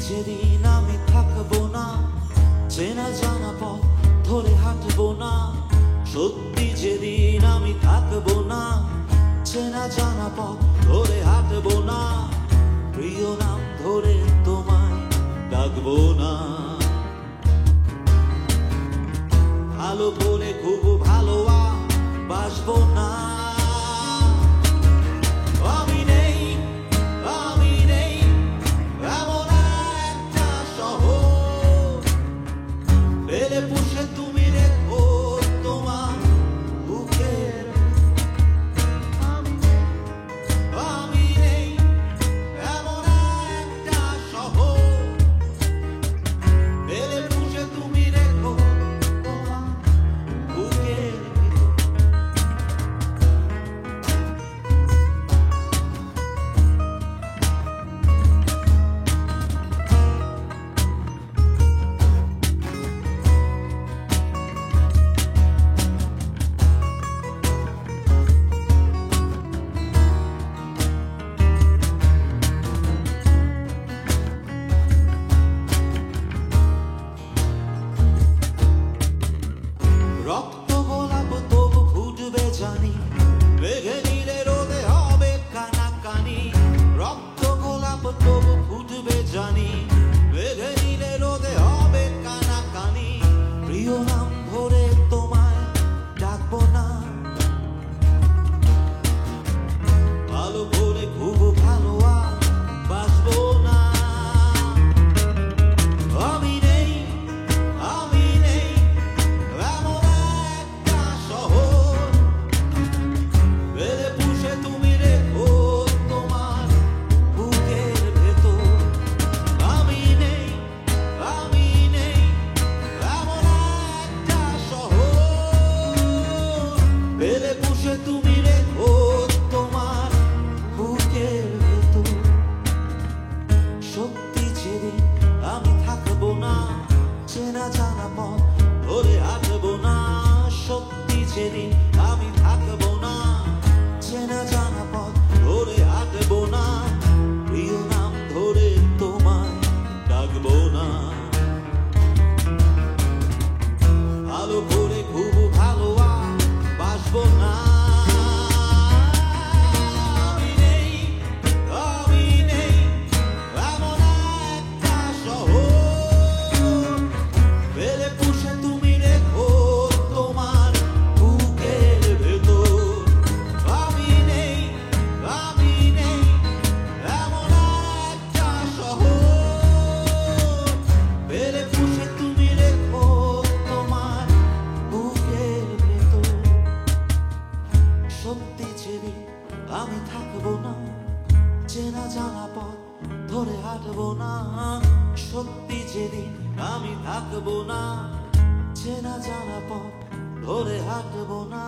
যেদিন আমি থাকবো না, চেনা জানা পথ ধরে হাঁটবো না। সত্যি যেদিন আমি থাকবো না, চেনা জানা পথ ধরে হাঁটবো না। প্রিয় নাম ধরে তোমায় ডাকবো না। ভালো করে খুব ভালো বাসবো না। আমি নেই এমন একটা শহর, পেলে পুষে তুমি রেখো তোমার বুকের। আমি নেই এমন একটা শহর, পেলে পুষে তুমি রেখো তোমার বুকের। রক্ত গোলাপ তবু ফুটবে জানি, মেঘে নীলে রোদে হবে কানাকানি। রক্ত গোলাপ তবু ফুটবে জানি, মেঘে নীলে রোদে হবে কানাকানি। প্রিয় নাম ধরে তোমায় ডাকবো না। ভালো করে খুব ভালো বাসবো না। আমি নেই এমন একটা শহর, পেলে পুষে তুমি রেখো তোমার বুকের ভেতর। আমি নেই এমন একটা শহর, পেলে পুষে তুমি রেখো তোমার বুকের ভেতর। সত্যি যেদিন আমি থাকবো না, চেনা জানা পথ ধরে হাঁটবো না। সত্যি যেদিন আমি থাকবো না, চেনা জানা পথ ধরে হাঁটবো না। প্রিয় নাম ধরে তোমায় ডাকবো না। ভালো করে খুব ভালো বাসবো না। আমি নেই এমন একটা শহর, পেলে পুষে তুমি রেখো তোমার বুকের ভেতর। আমি নেই এমন একটা শহর, পেলে পুষে তুমি রেখো তোমার বুকের ভেতর। সত্যি যেদিন আমি থাকবো না, চেনা জানা পথ ধরে হাঁটবো না। সত্যি যেদিন আমি থাকবো না, চেনা জানা পথ ধরে হাঁটবো না।